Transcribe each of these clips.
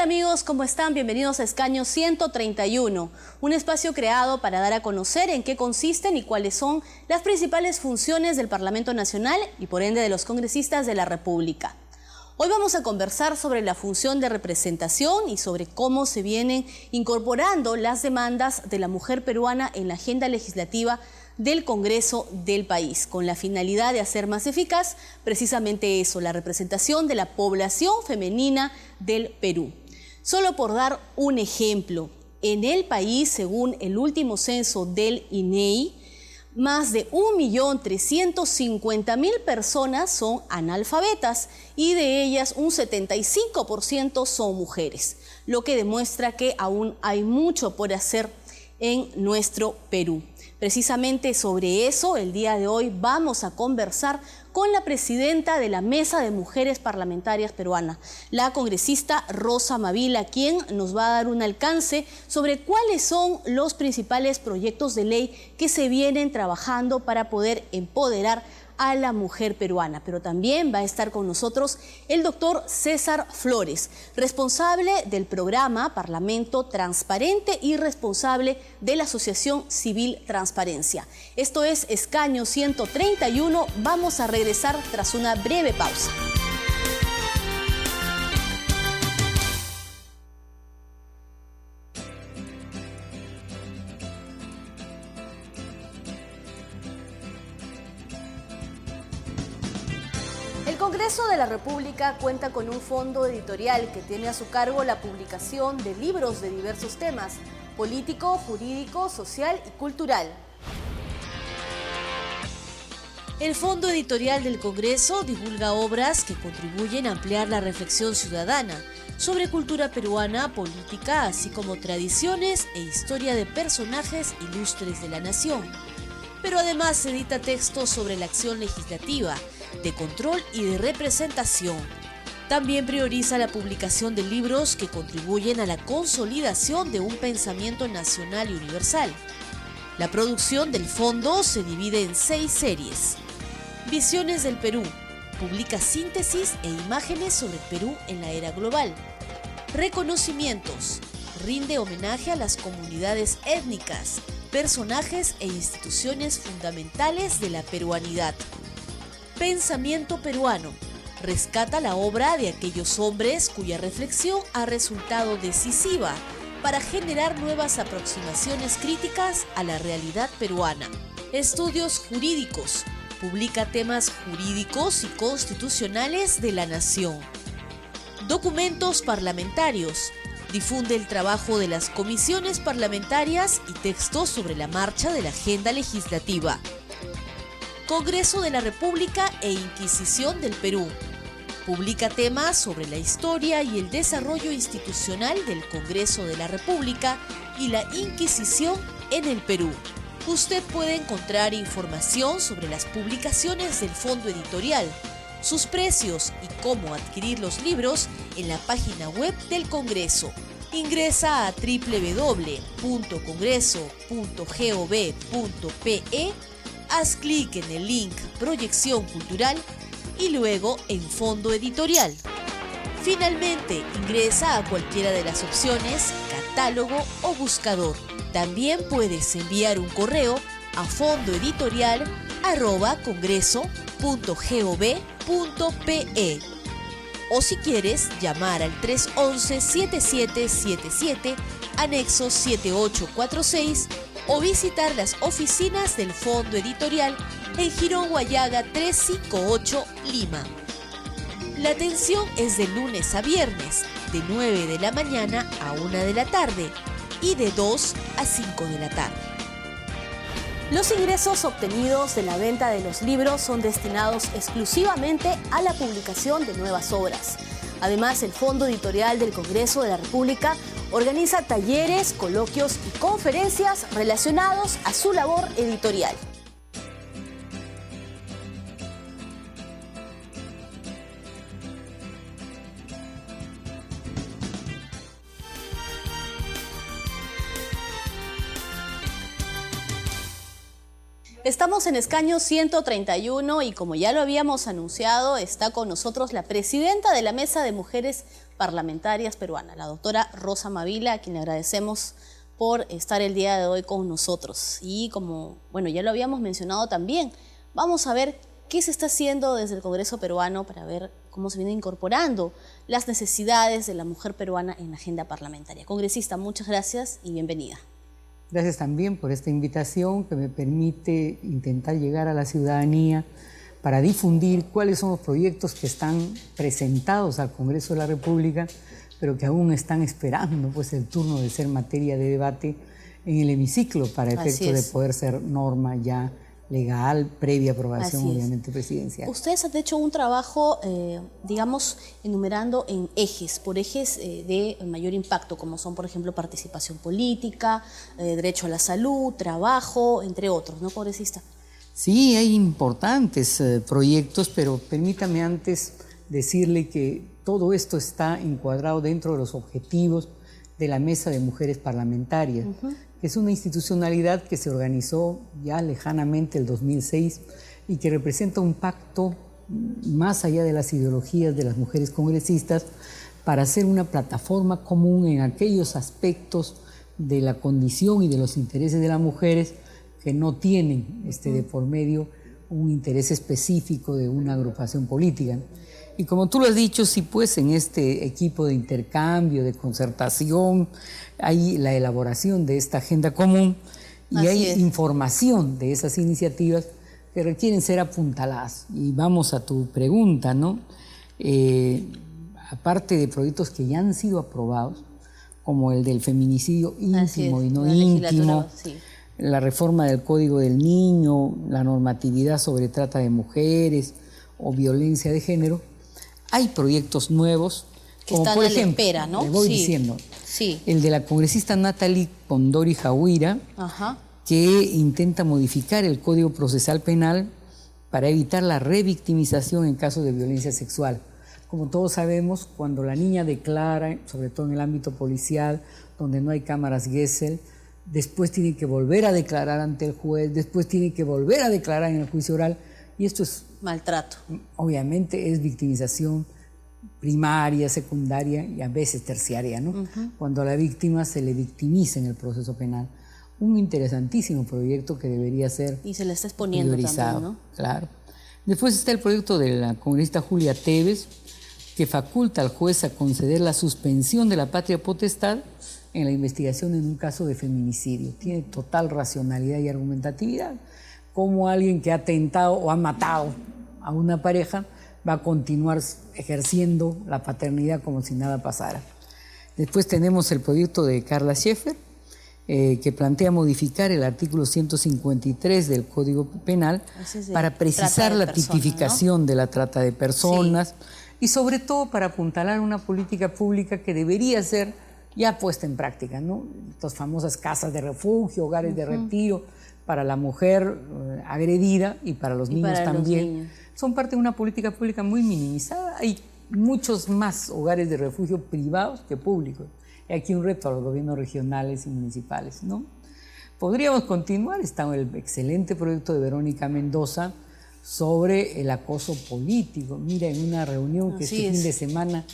amigos? ¿Cómo están? Bienvenidos a Escaño 131, un espacio creado para dar a conocer en qué consisten y cuáles son las principales funciones del Parlamento Nacional y por ende de los congresistas de la República. Hoy vamos a conversar sobre la función de representación y sobre cómo se vienen incorporando las demandas de la mujer peruana en la agenda legislativa del Congreso del país, con la finalidad de hacer más eficaz precisamente eso, la representación de la población femenina del Perú. Solo por dar un ejemplo, en el país, según el último censo del INEI, más de 1.350.000 personas son analfabetas y de ellas un 75% son mujeres, lo que demuestra que aún hay mucho por hacer en nuestro Perú. Precisamente sobre eso, el día de hoy vamos a conversar con la presidenta de la Mesa de Mujeres Parlamentarias Peruana, la congresista Rosa Mavila, quien nos va a dar un alcance sobre cuáles son los principales proyectos de ley que se vienen trabajando para poder empoderar a la mujer peruana. Pero también va a estar con nosotros el doctor César Flores, responsable del programa Parlamento Transparente y responsable de la Asociación Civil Transparencia. Esto es Escaño 131. Vamos a regresar tras una breve pausa. El Congreso de la República cuenta con un fondo editorial que tiene a su cargo la publicación de libros de diversos temas: político, jurídico, social y cultural. El Fondo Editorial del Congreso divulga obras que contribuyen a ampliar la reflexión ciudadana sobre cultura peruana, política, así como tradiciones e historia de personajes ilustres de la nación. Pero además edita textos sobre la acción legislativa, de control y de representación. También prioriza la publicación de libros que contribuyen a la consolidación de un pensamiento nacional y universal. La producción del fondo se divide en 6 series. Visiones del Perú. Publica síntesis e imágenes sobre Perú en la era global. Reconocimientos. Rinde homenaje a las comunidades étnicas, personajes e instituciones fundamentales de la peruanidad. Pensamiento peruano. Rescata la obra de aquellos hombres cuya reflexión ha resultado decisiva para generar nuevas aproximaciones críticas a la realidad peruana. Estudios jurídicos. Publica temas jurídicos y constitucionales de la nación. Documentos parlamentarios. Difunde el trabajo de las comisiones parlamentarias y textos sobre la marcha de la agenda legislativa. Congreso de la República e Inquisición del Perú. Publica temas sobre la historia y el desarrollo institucional del Congreso de la República y la Inquisición en el Perú. Usted puede encontrar información sobre las publicaciones del Fondo Editorial, sus precios y cómo adquirir los libros en la página web del Congreso. Ingresa a www.congreso.gov.pe, haz clic en el link Proyección Cultural y luego en Fondo Editorial. Finalmente, ingresa a cualquiera de las opciones Catálogo o Buscador. También puedes enviar un correo a fondoeditorial@congreso.gov.pe o si quieres llamar al 311-7777, anexo 7846 o visitar las oficinas del Fondo Editorial en Girón Guayaga 358 Lima. La atención es de lunes a viernes, de 9 de la mañana a 1 de la tarde y de 2 a 5 de la tarde. Los ingresos obtenidos de la venta de los libros son destinados exclusivamente a la publicación de nuevas obras. Además, el Fondo Editorial del Congreso de la República organiza talleres, coloquios y conferencias relacionados a su labor editorial. Estamos en Escaño 131 y como ya lo habíamos anunciado, está con nosotros la presidenta de la Mesa de Mujeres parlamentarias peruanas, la doctora Rosa Mavila, a quien le agradecemos por estar el día de hoy con nosotros. Y como, bueno, ya lo habíamos mencionado también, vamos a ver qué se está haciendo desde el Congreso peruano para ver cómo se viene incorporando las necesidades de la mujer peruana en la agenda parlamentaria. Congresista, muchas gracias y bienvenida. Gracias también por esta invitación que me permite intentar llegar a la ciudadanía para difundir cuáles son los proyectos que están presentados al Congreso de la República, pero que aún están esperando pues, el turno de ser materia de debate en el hemiciclo para efecto de poder ser norma ya legal, previa aprobación obviamente presidencial. Ustedes han hecho un trabajo, digamos, enumerando en ejes, por ejes de mayor impacto, como son, por ejemplo, participación política, derecho a la salud, trabajo, entre otros, ¿no, congresista? Sí, hay importantes proyectos, pero permítame antes decirle que todo esto está encuadrado dentro de los objetivos de la Mesa de Mujeres Parlamentarias, que es una institucionalidad que se organizó ya lejanamente el 2006 y que representa un pacto más allá de las ideologías de las mujeres congresistas para hacer una plataforma común en aquellos aspectos de la condición y de los intereses de las mujeres que no tienen de por medio un interés específico de una agrupación política. Y como tú lo has dicho, sí, pues en este equipo de intercambio, de concertación, hay la elaboración de esta agenda común y hay información de esas iniciativas que requieren ser apuntaladas. Y vamos a tu pregunta, ¿no? Aparte de proyectos que ya han sido aprobados, como el del feminicidio íntimo y no íntimo, la reforma del Código del Niño, la normatividad sobre trata de mujeres o violencia de género, hay proyectos nuevos que están por a ejemplo, la espera, ¿no? Le voy diciendo, el de la congresista Natalie Condori Jauira, que intenta modificar el Código Procesal Penal para evitar la revictimización en casos de violencia sexual. Como todos sabemos, cuando la niña declara, sobre todo en el ámbito policial, donde no hay cámaras Gesell, después tiene que volver a declarar ante el juez, después tiene que volver a declarar en el juicio oral, y esto es maltrato. Obviamente es victimización primaria, secundaria y a veces terciaria, ¿no? Cuando a la víctima se le victimiza en el proceso penal. Un interesantísimo proyecto que debería ser y se le está exponiendo priorizado, también, ¿no? Claro. Después está el proyecto de la congresista Julia Tevez, que faculta al juez a conceder la suspensión de la patria potestad en la investigación en un caso de feminicidio. Tiene total racionalidad y argumentatividad. Como alguien que ha atentado o ha matado a una pareja va a continuar ejerciendo la paternidad como si nada pasara. Después tenemos el proyecto de Carla Schaeffer, que plantea modificar el artículo 153 del Código Penal para precisar la tipificación, ¿no?, de la trata de personas y sobre todo para apuntalar una política pública que debería ser ya puesta en práctica, ¿no? Estas famosas casas de refugio, hogares de retiro para la mujer agredida y para los niños también. Son parte de una política pública muy minimizada. Hay muchos más hogares de refugio privados que públicos. Y aquí un reto a los gobiernos regionales y municipales, ¿no? Podríamos continuar. Está el excelente proyecto de Verónica Mendoza sobre el acoso político. Mira, en una reunión que fin de semana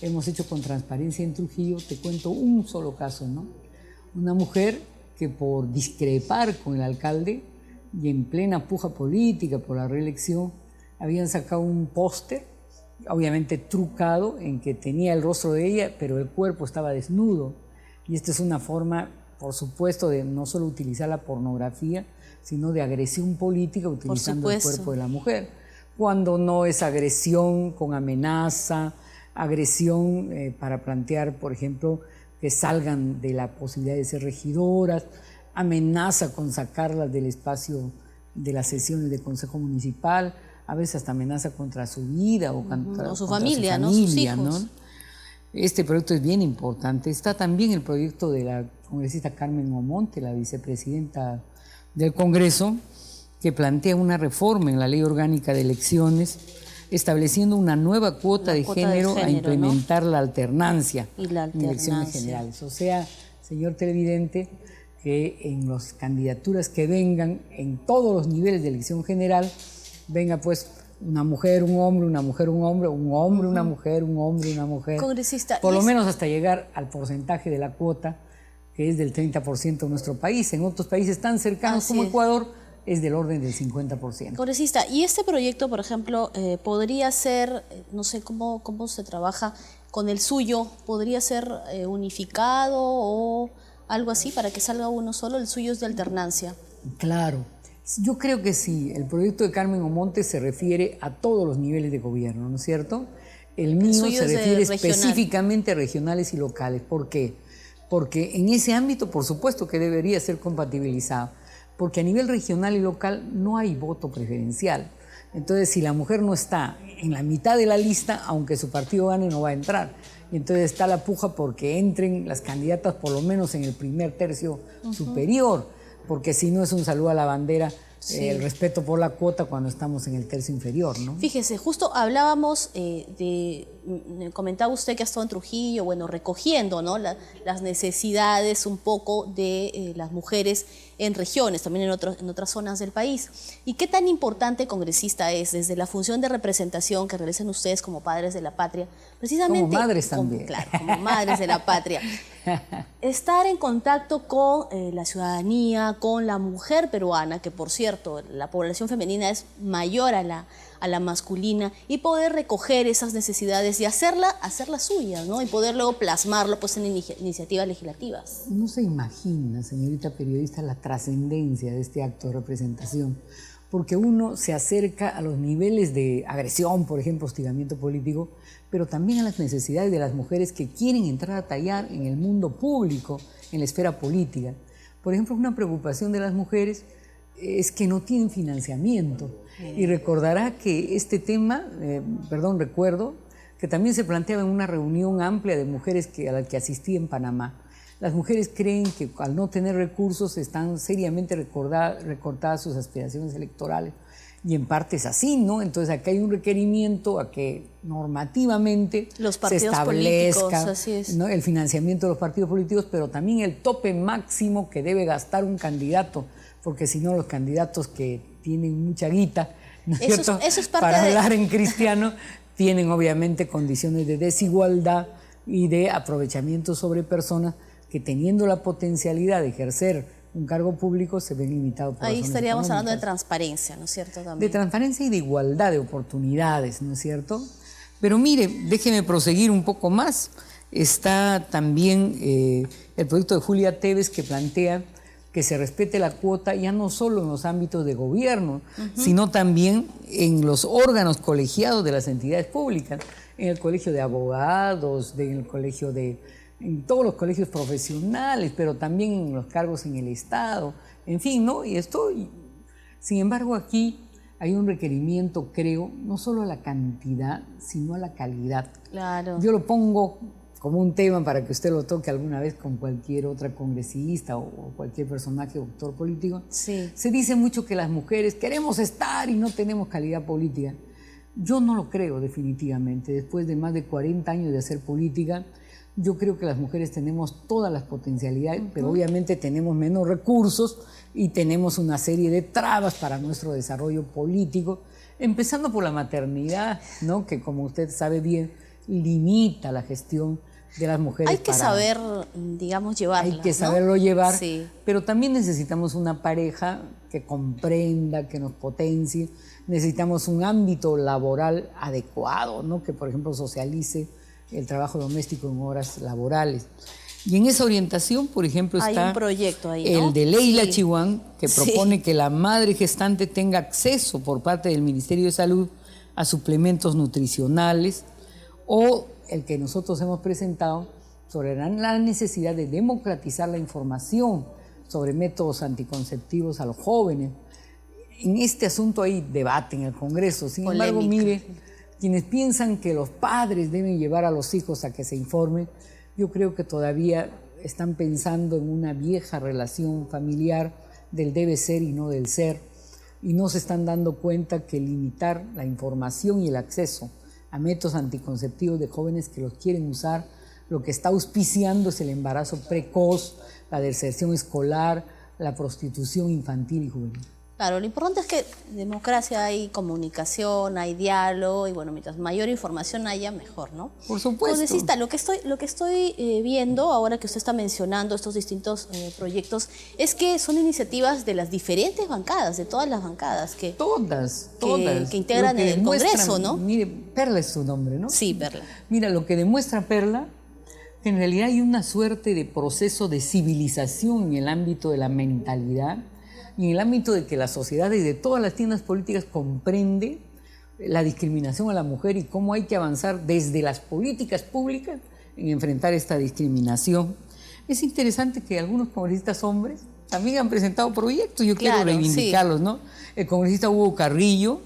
hemos hecho con Transparencia en Trujillo, te cuento un solo caso, ¿no? Una mujer que por discrepar con el alcalde y en plena puja política por la reelección, habían sacado un póster, obviamente trucado, en que tenía el rostro de ella, pero el cuerpo estaba desnudo. Y esta es una forma, por supuesto, de no solo utilizar la pornografía, sino de agresión política utilizando el cuerpo de la mujer. Cuando no es agresión con amenaza, agresión para plantear, por ejemplo, que salgan de la posibilidad de ser regidoras, amenaza con sacarlas del espacio de las sesiones de consejo municipal, a veces hasta amenaza contra su vida o contra su familia, ¿no? Sus hijos. ¿No? Este proyecto es bien importante. Está también el proyecto de la congresista Carmen Momonte, la vicepresidenta del Congreso, que plantea una reforma en la Ley Orgánica de Elecciones, estableciendo una nueva cuota de género a implementar, ¿no?, la alternancia en elecciones generales. O sea, señor televidente, que en las candidaturas que vengan, en todos los niveles de elección general, venga pues una mujer, un hombre, una mujer, un hombre, un hombre, una mujer, un hombre, una mujer. Congresista, por lo menos hasta llegar al porcentaje de la cuota, que es del 30% en nuestro país. En otros países tan cercanos como Ecuador es del orden del 50%. Congresista, y este proyecto, por ejemplo, podría ser, no sé cómo se trabaja con el suyo, podría ser unificado o algo así para que salga uno solo, el suyo es de alternancia. Claro, yo creo que sí. El proyecto de Carmen Omonte se refiere a todos los niveles de gobierno, ¿no es cierto? El mío se refiere específicamente a regionales y locales. ¿Por qué? Porque en ese ámbito, por supuesto que debería ser compatibilizado, porque a nivel regional y local no hay voto preferencial. Entonces, si la mujer no está en la mitad de la lista, aunque su partido gane, no va a entrar. Y entonces está la puja porque entren las candidatas por lo menos en el primer tercio superior, porque si no es un saludo a la bandera, el respeto por la cuota cuando estamos en el tercio inferior, ¿no? Fíjese, justo hablábamos comentaba usted que ha estado en Trujillo, bueno, recogiendo, ¿no?, las necesidades un poco de las mujeres en regiones, también en otras zonas del país. ¿Y qué tan importante, congresista, es desde la función de representación que realizan ustedes como padres de la patria, precisamente... Como madres también. Claro, como madres de la patria. Estar en contacto con la ciudadanía, con la mujer peruana, que por cierto, la población femenina es mayor a la masculina, y poder recoger esas necesidades y hacerla suya, ¿no? Y poder luego plasmarlo pues en iniciativas legislativas. No se imagina, señorita periodista, la trascendencia de este acto de representación, porque uno se acerca a los niveles de agresión, por ejemplo, hostigamiento político, pero también a las necesidades de las mujeres que quieren entrar a tallar en el mundo público, en la esfera política. Por ejemplo, una preocupación de las mujeres es que no tienen financiamiento. Y recordará que este tema, recuerdo, que también se planteaba en una reunión amplia de mujeres a la que asistí en Panamá. Las mujeres creen que al no tener recursos están seriamente recortadas sus aspiraciones electorales. Y en parte es así, ¿no? Entonces acá hay un requerimiento a que normativamente se establezca, ¿no?, el financiamiento de los partidos políticos, pero también el tope máximo que debe gastar un candidato, porque si no los candidatos que tienen mucha guita, ¿no es cierto?, eso es parte para hablar en cristiano, tienen obviamente condiciones de desigualdad y de aprovechamiento sobre personas que, teniendo la potencialidad de ejercer un cargo público, se ven limitados por ahí razones estaríamos económicas. hablando de transparencia, ¿no es cierto? También. De transparencia y de igualdad de oportunidades, ¿no es cierto? Pero mire, déjeme proseguir un poco más. Está también el proyecto de Julia Tevez, que plantea que se respete la cuota ya no solo en los ámbitos de gobierno, sino también en los órganos colegiados de las entidades públicas, en el colegio de abogados, en todos los colegios profesionales, pero también en los cargos en el Estado, en fin, ¿no? Sin embargo, aquí hay un requerimiento, creo, no solo a la cantidad, sino a la calidad. Claro. Yo lo pongo como un tema para que usted lo toque alguna vez con cualquier otra congresista o cualquier personaje o actor político. Sí. Se dice mucho que las mujeres queremos estar y no tenemos calidad política. Yo no lo creo definitivamente. Después de más de 40 años de hacer política, yo creo que las mujeres tenemos todas las potencialidades, pero obviamente tenemos menos recursos y tenemos una serie de trabas para nuestro desarrollo político, empezando por la maternidad, ¿no?, que como usted sabe bien, limita la gestión de las mujeres. Hay que saber, digamos, llevarla. Hay que saberlo llevar, sí, pero también necesitamos una pareja que comprenda, que nos potencie. Necesitamos un ámbito laboral adecuado, ¿no?, que por ejemplo socialice el trabajo doméstico en horas laborales. Y en esa orientación, por ejemplo, está un proyecto ahí, ¿no?, el de Leila Chihuán, que propone que la madre gestante tenga acceso por parte del Ministerio de Salud a suplementos nutricionales, o el que nosotros hemos presentado sobre la necesidad de democratizar la información sobre métodos anticonceptivos a los jóvenes. En este asunto hay debate en el Congreso. Sin embargo, mire, quienes piensan que los padres deben llevar a los hijos a que se informen, yo creo que todavía están pensando en una vieja relación familiar del debe ser y no del ser, y no se están dando cuenta que limitar la información y el acceso a métodos anticonceptivos de jóvenes que los quieren usar, lo que está auspiciando es el embarazo precoz, la deserción escolar, la prostitución infantil y juvenil. Claro, lo importante es que en democracia hay comunicación, hay diálogo y bueno, mientras mayor información haya, mejor, ¿no? Por supuesto. Congresista, lo que estoy viendo ahora que usted está mencionando estos distintos proyectos es que son iniciativas de las diferentes bancadas, de todas las bancadas que integran Lo que el Congreso, ¿no? Mire, Perla es su nombre, ¿no? Sí, Perla. Mira, lo que demuestra Perla, que en realidad hay una suerte de proceso de civilización en el ámbito de la mentalidad y en el ámbito de que la sociedad desde todas las tiendas políticas comprende la discriminación a la mujer y cómo hay que avanzar desde las políticas públicas en enfrentar esta discriminación. Es interesante que algunos congresistas hombres también han presentado proyectos, yo quiero reivindicarlos, sí. ¿No? El congresista Hugo Carrillo,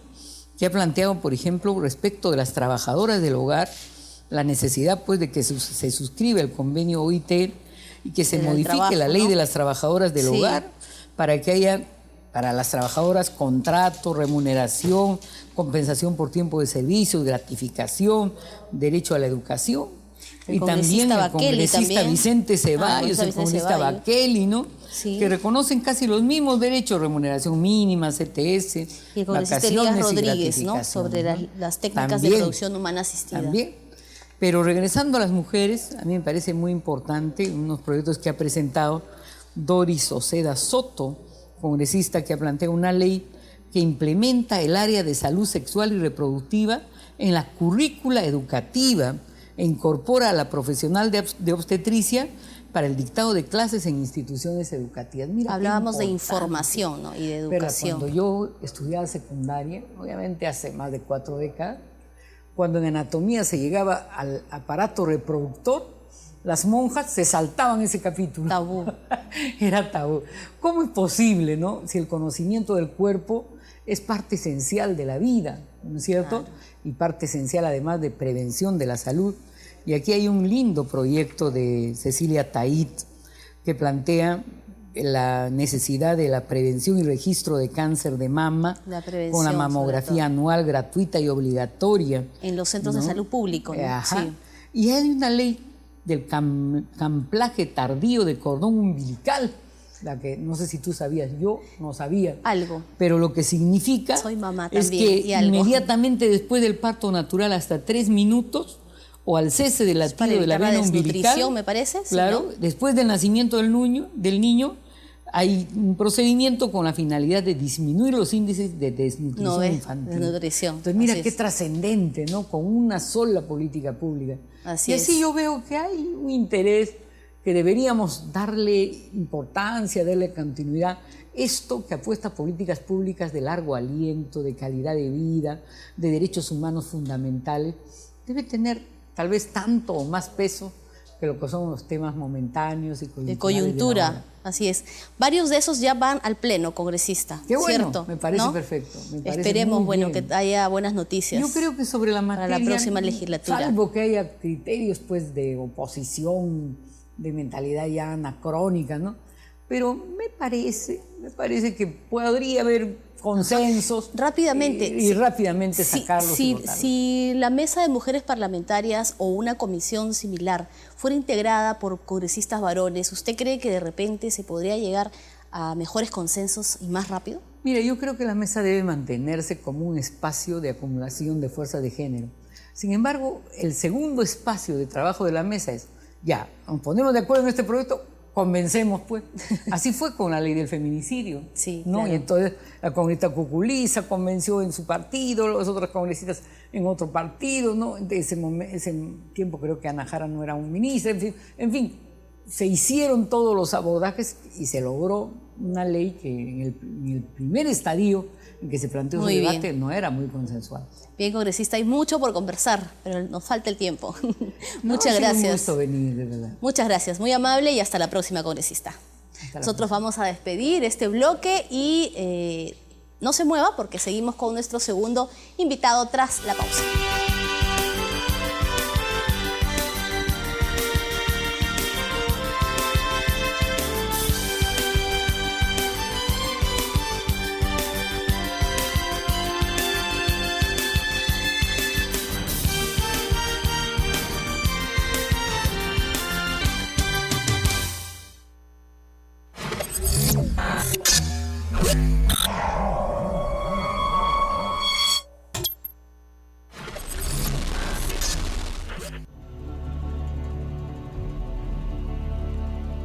que ha planteado, por ejemplo, respecto de las trabajadoras del hogar, la necesidad pues de que se suscriba el convenio OIT y que se modifique la ley, ¿no?, de las trabajadoras del hogar, para que haya para las trabajadoras contrato, remuneración, compensación por tiempo de servicio, gratificación, derecho a la educación. Y también el congresista Vicente Ceballos, el congresista Baqueli, ¿no? Sí. Que reconocen casi los mismos derechos, remuneración mínima, CTS, y el congresista Elías Rodríguez, ¿no?, sobre las técnicas también, de producción humana asistida. También. Pero regresando a las mujeres, a mí me parece muy importante unos proyectos que ha presentado Doris Oceda Soto, congresista que ha planteado una ley que implementa el área de salud sexual y reproductiva en la currícula educativa e incorpora a la profesional de obstetricia para el dictado de clases en instituciones educativas. Mira, hablábamos de información, ¿no?, y de educación. Pero cuando yo estudiaba secundaria, obviamente hace más de 4 décadas, cuando en anatomía se llegaba al aparato reproductor, las monjas se saltaban ese capítulo. Tabú. Era tabú. ¿Cómo es posible, no? Si el conocimiento del cuerpo es parte esencial de la vida, ¿no es cierto? Claro. Y parte esencial además de prevención de la salud. Y aquí hay un lindo proyecto de Cecilia Tait que plantea la necesidad de la prevención y registro de cáncer de mama con la mamografía anual gratuita y obligatoria. En los centros, ¿no?, de salud públicos, ¿no? Ajá. Sí. Y hay una ley del camplaje tardío de cordón umbilical, la que no sé si tú sabías, yo no sabía. Algo. Pero lo que significa soy mamá es también, que inmediatamente después del parto natural, hasta 3 minutos, o al cese del latido de la vena umbilical, me parece. Claro, ¿sí, no?, después del nacimiento del niño, hay un procedimiento con la finalidad de disminuir los índices de desnutrición infantil. Desnutrición. Entonces mira qué trascendente, ¿no?, con una sola política pública. Así así yo veo que hay un interés que deberíamos darle importancia, darle continuidad. Esto que apuesta a políticas públicas de largo aliento, de calidad de vida, de derechos humanos fundamentales, debe tener tal vez tanto o más peso que lo que son los temas momentáneos y de coyuntura. Así es. Varios de esos ya van al pleno, congresista. Qué bueno, ¿cierto? Me parece, ¿no?, perfecto. Esperemos, bueno, que haya buenas noticias. Yo creo que sobre la materia, para la próxima legislatura. Salvo que haya criterios pues de oposición, de mentalidad ya anacrónica, ¿no? Pero me parece que podría haber consensos rápidamente y rápidamente sacarlos. Si la mesa de mujeres parlamentarias o una comisión similar fuera integrada por congresistas varones, ¿usted cree que de repente se podría llegar a mejores consensos y más rápido? Mira, yo creo que la mesa debe mantenerse como un espacio de acumulación de fuerza de género. Sin embargo, el segundo espacio de trabajo de la mesa es, ya, nos ponemos de acuerdo en este proyecto, convencemos, pues. Así fue con la ley del feminicidio, sí, ¿no? Claro. Y entonces la congresista Cuculiza convenció en su partido, los otros congresistas en otro partido, ¿no? De ese tiempo creo que Ana Jara no era un ministro, en fin, se hicieron todos los abordajes y se logró una ley que en el primer estadio en que se planteó su debate no era muy consensual. Bien, congresista, hay mucho por conversar, pero nos falta el tiempo. Muchas gracias. Un gusto venir, de verdad. Muchas gracias, muy amable y hasta la próxima, congresista. Nosotros vamos a despedir este bloque y no se mueva porque seguimos con nuestro segundo invitado tras la pausa.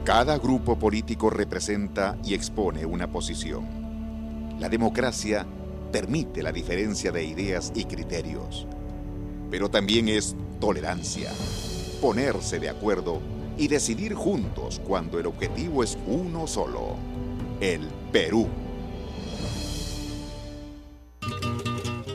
Cada grupo político representa y expone una posición. La democracia permite la diferencia de ideas y criterios, pero también es tolerancia, ponerse de acuerdo y decidir juntos cuando el objetivo es uno solo: el Perú.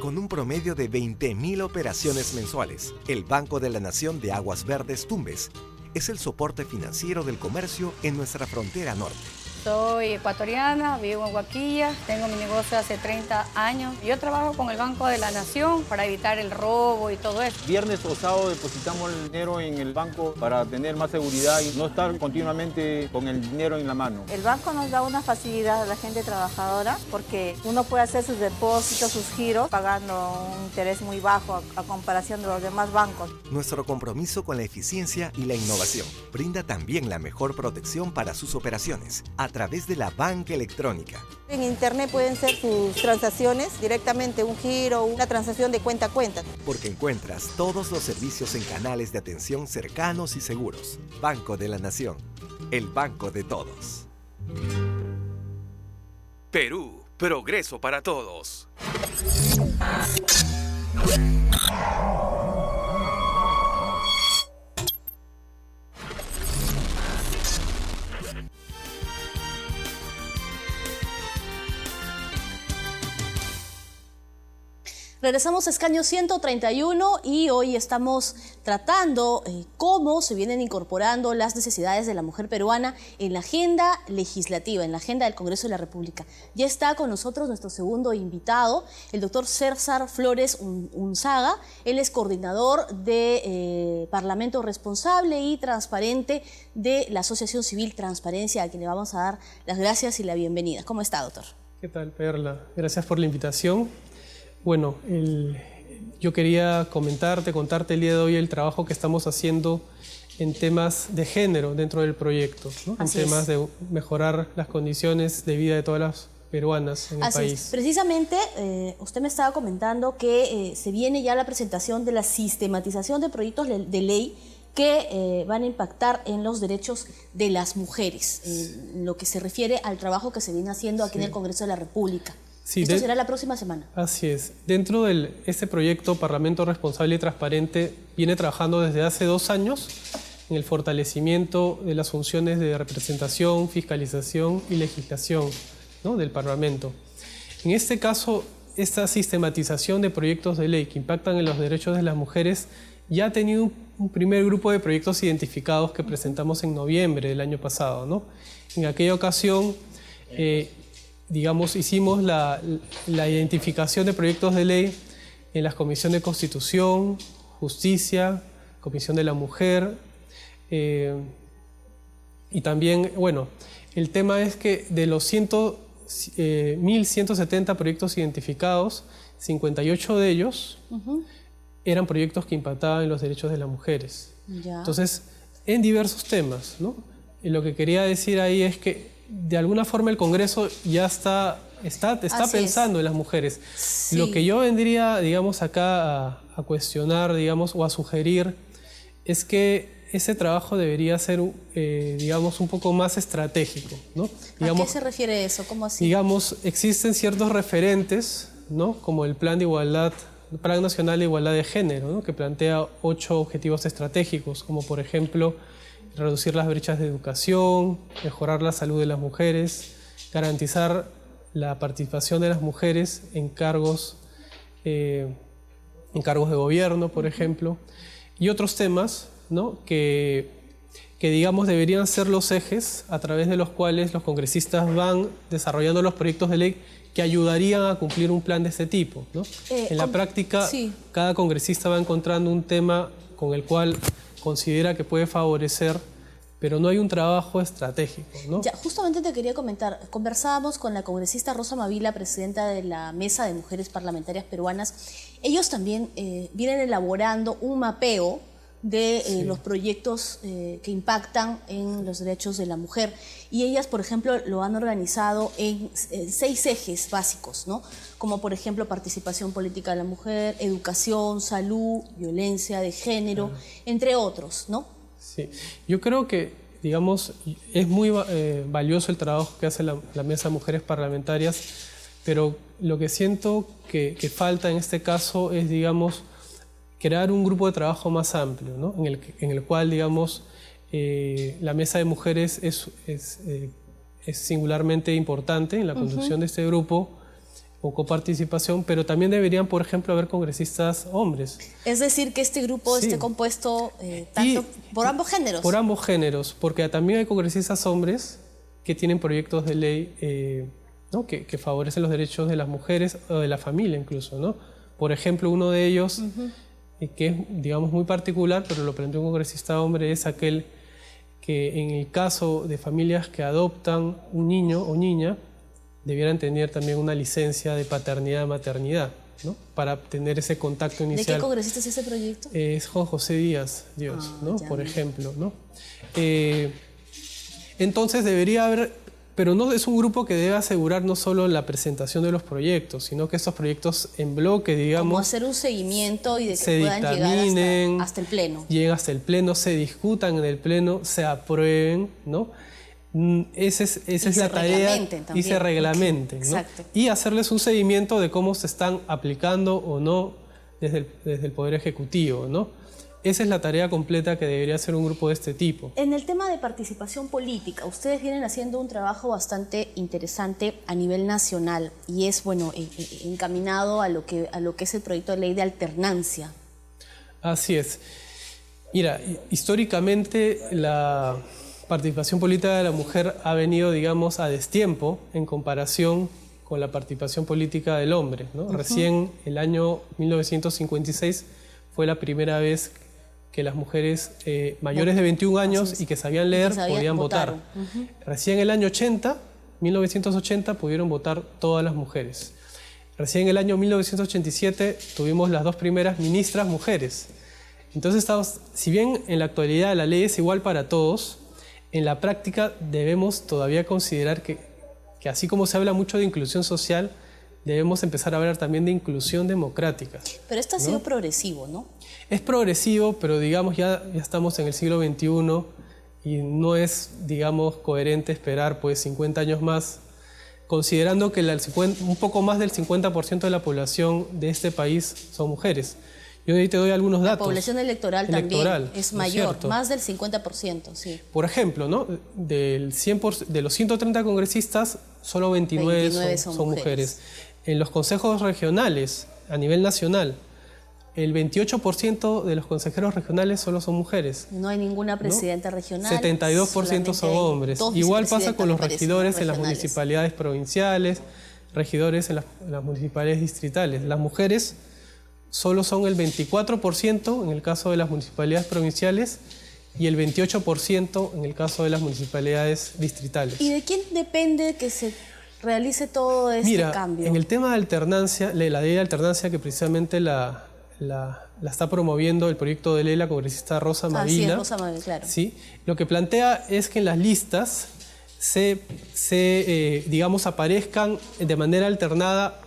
Con un promedio de 20.000 operaciones mensuales, el Banco de la Nación de Aguas Verdes Tumbes es el soporte financiero del comercio en nuestra frontera norte. Soy ecuatoriana, vivo en Huaquilla, tengo mi negocio hace 30 años. Yo trabajo con el Banco de la Nación para evitar el robo y todo eso. Viernes o sábado depositamos el dinero en el banco para tener más seguridad y no estar continuamente con el dinero en la mano. El banco nos da una facilidad a la gente trabajadora porque uno puede hacer sus depósitos, sus giros, pagando un interés muy bajo a comparación de los demás bancos. Nuestro compromiso con la eficiencia y la innovación brinda también la mejor protección para sus operaciones a través de la banca electrónica. En internet pueden ser sus transacciones directamente, un giro, una transacción de cuenta a cuenta. Porque encuentras todos los servicios en canales de atención cercanos y seguros. Banco de la Nación, el banco de todos. Perú, progreso para todos. Regresamos a Escaño 131 y hoy estamos tratando cómo se vienen incorporando las necesidades de la mujer peruana en la agenda legislativa, en la agenda del Congreso de la República. Ya está con nosotros nuestro segundo invitado, el doctor César Flores Unzaga. Él es coordinador de Parlamento Responsable y Transparente de la Asociación Civil Transparencia, a quien le vamos a dar las gracias y la bienvenida. ¿Cómo está, doctor? ¿Qué tal, Perla? Gracias por la invitación. Bueno, yo quería contarte el día de hoy el trabajo que estamos haciendo en temas de género dentro del proyecto, ¿no? En temas de mejorar las condiciones de vida de todas las peruanas en el país. Precisamente, usted me estaba comentando que se viene ya la presentación de la sistematización de proyectos de ley que van a impactar en los derechos de las mujeres, en lo que se refiere al trabajo que se viene haciendo aquí en el Congreso de la República. Sí, esto será la próxima semana. Así es. Dentro de este proyecto, Parlamento Responsable y Transparente viene trabajando desde hace 2 años en el fortalecimiento de las funciones de representación, fiscalización y legislación, ¿no?, del Parlamento. En este caso, esta sistematización de proyectos de ley que impactan en los derechos de las mujeres ya ha tenido un primer grupo de proyectos identificados que presentamos en noviembre del año pasado, ¿no? En aquella ocasión, hicimos la identificación de proyectos de ley en las comisiones de Constitución, Justicia, Comisión de la Mujer, y también, bueno, el tema es que de los 1.170 proyectos identificados, 58 de ellos eran proyectos que impactaban en los derechos de las mujeres. Ya. Entonces, en diversos temas, ¿no? Y lo que quería decir ahí es que de alguna forma el Congreso ya está pensando en las mujeres. Sí. Lo que yo vendría, acá a cuestionar, o a sugerir, es que ese trabajo debería ser, un poco más estratégico, ¿no? ¿A qué se refiere eso? ¿Cómo así? Existen ciertos referentes, ¿no?, como el Plan Nacional de Igualdad de Género, ¿no?, que plantea 8 objetivos estratégicos, como por ejemplo reducir las brechas de educación, mejorar la salud de las mujeres, garantizar la participación de las mujeres en cargos de gobierno, por ejemplo, y otros temas, ¿no?, que deberían ser los ejes a través de los cuales los congresistas van desarrollando los proyectos de ley que ayudarían a cumplir un plan de este tipo, ¿no? En la práctica, cada congresista va encontrando un tema con el cual considera que puede favorecer, pero no hay un trabajo estratégico, ¿no? Ya, justamente te quería comentar, conversábamos con la congresista Rosa Mavila, presidenta de la Mesa de Mujeres Parlamentarias Peruanas. Ellos también vienen elaborando un mapeo de los proyectos que impactan en los derechos de la mujer. Y ellas, por ejemplo, lo han organizado en 6 ejes básicos, ¿no? Como, por ejemplo, participación política de la mujer, educación, salud, violencia de género, entre otros, ¿no? Sí, yo creo que digamos, es muy valioso el trabajo que hace la Mesa de Mujeres Parlamentarias, pero lo que siento que falta en este caso es, digamos, crear un grupo de trabajo más amplio, ¿no? en el cual, digamos, la Mesa de Mujeres es singularmente importante en la conducción de este grupo o coparticipación, pero también deberían, por ejemplo, haber congresistas hombres. Es decir, que este grupo esté compuesto por ambos géneros. Por ambos géneros, porque también hay congresistas hombres que tienen proyectos de ley ¿no? que favorecen los derechos de las mujeres o de la familia incluso, ¿no? Por ejemplo, uno de ellos, que es, digamos, muy particular, pero lo planteó un congresista hombre, es aquel que en el caso de familias que adoptan un niño o niña, debieran tener también una licencia de paternidad-maternidad, ¿no? Para tener ese contacto inicial. ¿De qué congresista es ese proyecto? Es Juan José Díaz, ¿no? Por ejemplo, ¿no? Entonces debería haber, pero no es un grupo que debe asegurar no solo la presentación de los proyectos, sino que estos proyectos en bloque, digamos, como hacer un seguimiento y de que puedan llegar hasta el Pleno. Lleguen hasta el Pleno, se discutan en el Pleno, se aprueben, ¿no? Esa es la tarea, y se reglamenten, ¿no? Exacto. Y hacerles un seguimiento de cómo se están aplicando o no desde el Poder Ejecutivo, ¿no? Esa es la tarea completa que debería hacer un grupo de este tipo. En el tema de participación política, ustedes vienen haciendo un trabajo bastante interesante a nivel nacional y es, bueno, encaminado a lo que es el proyecto de ley de alternancia. Así es. Mira, históricamente la participación política de la mujer ha venido, digamos, a destiempo en comparación con la participación política del hombre, ¿no? Recién el año 1956 fue la primera vez que las mujeres mayores de 21 años y que sabían leer podían votar. Recién en el año 1980, pudieron votar todas las mujeres. Recién en el año 1987 tuvimos las 2 primeras ministras mujeres. Entonces, si bien en la actualidad la ley es igual para todos, en la práctica debemos todavía considerar que así como se habla mucho de inclusión social, debemos empezar a hablar también de inclusión democrática. Pero esto ha sido progresivo, ¿no? Es progresivo, pero digamos ya estamos en el siglo XXI y no es, digamos, coherente esperar pues 50 años más, considerando que un poco más del 50% de la población de este país son mujeres. Yo ahí te doy algunos datos. La población electoral también es mayor, más del 50%, sí. Por ejemplo, ¿no? De los 130 congresistas, solo 29 son mujeres. En los consejos regionales, a nivel nacional, el 28% de los consejeros regionales solo son mujeres. No hay ninguna presidenta regional. 72% son hombres. Igual pasa con los regidores en las municipalidades provinciales, regidores en las municipalidades distritales. Las mujeres solo son el 24% en el caso de las municipalidades provinciales y el 28% en el caso de las municipalidades distritales. ¿Y de quién depende que se realice todo este cambio? En el tema de alternancia, la ley de alternancia que precisamente la está promoviendo el proyecto de ley la congresista Rosa Mavila. Sí, es Rosa Mavila, claro. ¿Sí? Lo que plantea es que en las listas digamos, aparezcan de manera alternada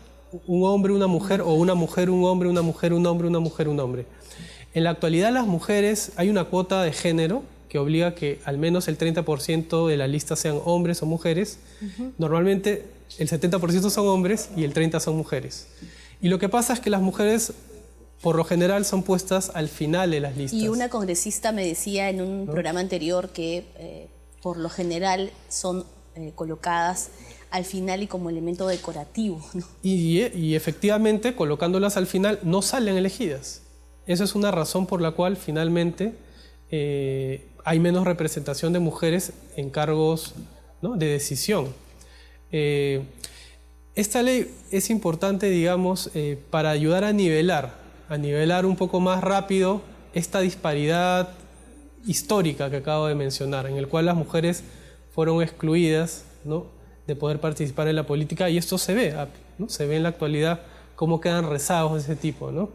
un hombre, una mujer, o una mujer, un hombre, una mujer, un hombre, una mujer, un hombre. En la actualidad las mujeres, hay una cuota de género que obliga que al menos el 30% de la lista sean hombres o mujeres. Normalmente el 70% son hombres y el 30% son mujeres. Y lo que pasa es que las mujeres, por lo general, son puestas al final de las listas. Y una congresista me decía en un programa anterior que por lo general son colocadas al final y como elemento decorativo, ¿no? Y efectivamente, colocándolas al final, no salen elegidas. Esa es una razón por la cual finalmente hay menos representación de mujeres en cargos, ¿no?, de decisión. Esta ley es importante, digamos, para ayudar a nivelar un poco más rápido esta disparidad histórica que acabo de mencionar, en el cual las mujeres fueron excluidas, ¿no?, de poder participar en la política, y esto se ve, ¿no? Se ve en la actualidad cómo quedan rezagos de ese tipo, ¿no?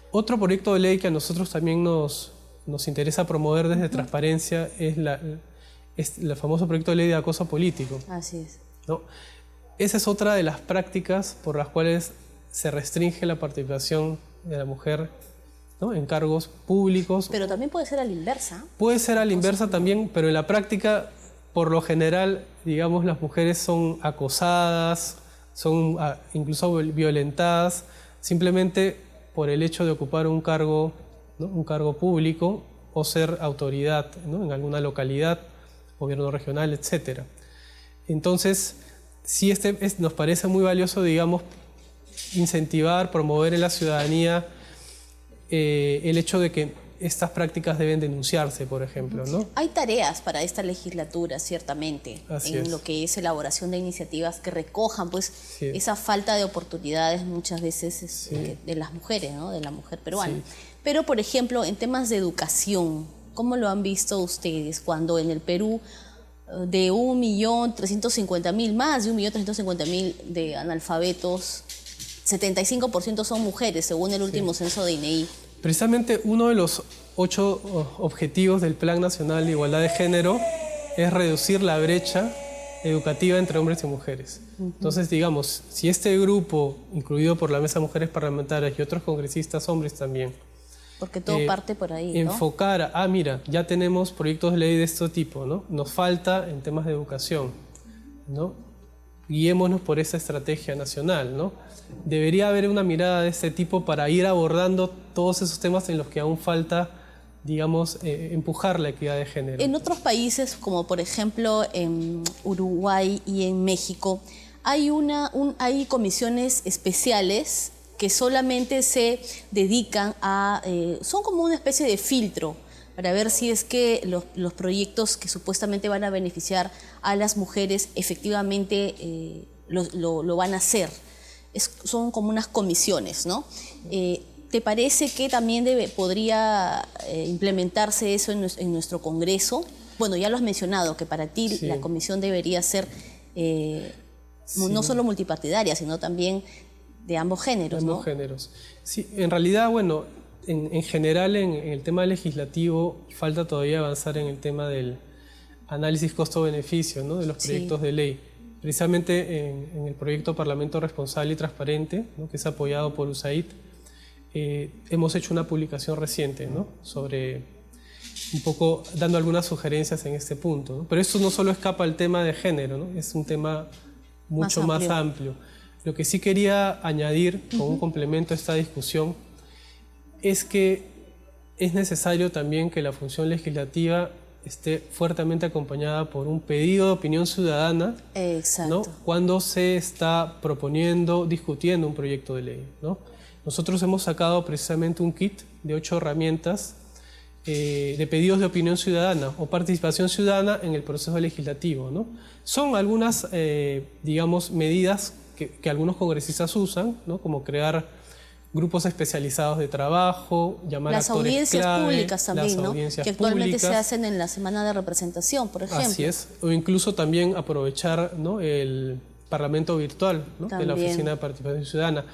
Otro proyecto de ley que a nosotros también nos interesa promover desde Transparencia es el famoso proyecto de ley de acoso político. Así es. ¿No? Esa es otra de las prácticas por las cuales se restringe la participación de la mujer ¿no? En cargos públicos. Pero también puede ser a la inversa. Puede ser a la inversa también, pero en la práctica, por lo general, digamos, las mujeres son acosadas, son incluso violentadas, simplemente por el hecho de ocupar un cargo, ¿no? Un cargo público o ser autoridad, ¿no? En alguna localidad, gobierno regional, etc. Entonces, sí nos parece muy valioso, digamos, incentivar, promover en la ciudadanía el hecho de que estas prácticas deben denunciarse, por ejemplo, ¿no? Hay tareas para esta legislatura, ciertamente, Así en es. lo que es elaboración de iniciativas que recojan pues, Sí. esa falta de oportunidades muchas veces de las mujeres, ¿no? De la mujer peruana. Sí. Pero, por ejemplo, en temas de educación, ¿cómo lo han visto ustedes cuando en el Perú de 1.350.000, más de 1.350.000 de analfabetos, 75% son mujeres, según el último censo de INEI? Precisamente uno de los 8 objetivos del Plan Nacional de Igualdad de Género es reducir la brecha educativa entre hombres y mujeres. Entonces, digamos, si este grupo, incluido por la Mesa de Mujeres Parlamentarias y otros congresistas hombres también, Porque todo parte por ahí, ¿no? enfocar, mira, ya tenemos proyectos de ley de este tipo, ¿no? Nos falta en temas de educación, ¿no? Guiémonos por esa estrategia nacional, ¿no? Debería haber una mirada de este tipo para ir abordando todos esos temas en los que aún falta, digamos, empujar la equidad de género. En otros países, como por ejemplo en Uruguay y en México, hay comisiones especiales que solamente se dedican a... son como una especie de filtro para ver si es que los proyectos que supuestamente van a beneficiar a las mujeres efectivamente lo van a hacer. Son como unas comisiones, ¿no? ¿Te parece que también podría implementarse eso en nuestro Congreso? Bueno, ya lo has mencionado, que para ti Sí. la comisión debería ser no solo multipartidaria, sino también de ambos géneros, ambos ¿no? géneros. Sí, en realidad, bueno, en general en el tema legislativo falta todavía avanzar en el tema del análisis costo-beneficio, ¿no? De los proyectos de ley. Precisamente en el proyecto Parlamento Responsable y Transparente, ¿no? Que es apoyado por USAID, hemos hecho una publicación reciente, ¿no? Sobre un poco dando algunas sugerencias en este punto, ¿no? Pero esto no solo escapa al tema de género, ¿no? Es un tema mucho más amplio. Lo que sí quería añadir como un complemento a esta discusión es que es necesario también que la función legislativa esté fuertemente acompañada por un pedido de opinión ciudadana, Exacto. ¿no? Cuando se está proponiendo, discutiendo un proyecto de ley, ¿no? Nosotros hemos sacado precisamente un kit de 8 herramientas de pedidos de opinión ciudadana o participación ciudadana en el proceso legislativo, ¿no? Son algunas, digamos, medidas que algunos congresistas usan, ¿no? Como crear grupos especializados de trabajo, llamar a actores audiencias clave, públicas también, ¿no? Que actualmente se hacen en la Semana de Representación, por ejemplo. Así es, o incluso también aprovechar, ¿no? El Parlamento virtual, ¿no? De la Oficina de Participación Ciudadana.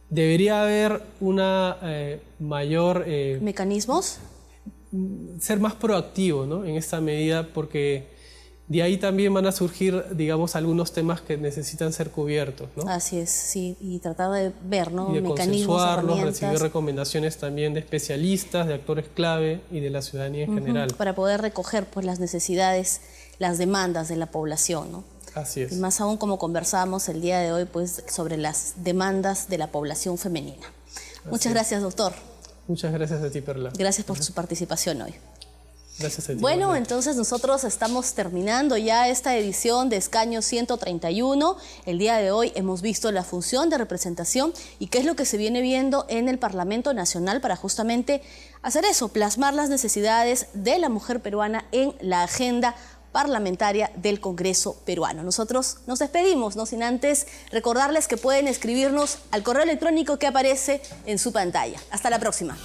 Debería haber una mayor... ¿Mecanismos? Ser más proactivo, ¿no? En esta medida, porque de ahí también van a surgir, digamos, algunos temas que necesitan ser cubiertos, ¿no? Así es, sí, y tratar de ver, ¿no? Y de Mecanismos, consensuarlos, recibir herramientas, recomendaciones también de especialistas, de actores clave y de la ciudadanía en general. para poder recoger pues, las necesidades, las demandas de la población, ¿no? Así es. Y más aún como conversábamos el día de hoy pues, sobre las demandas de la población femenina. Muchas gracias, doctor. Muchas gracias a ti, Perla. Gracias por su participación hoy. Gracias a ti. Bueno, Manuel. entonces nosotros estamos terminando ya esta edición de Escaño 131. El día de hoy hemos visto la función de representación y qué es lo que se viene viendo en el Parlamento Nacional para justamente hacer eso, plasmar las necesidades de la mujer peruana en la agenda parlamentaria del Congreso peruano. Nosotros nos despedimos, no sin antes recordarles que pueden escribirnos al correo electrónico que aparece en su pantalla. Hasta la próxima.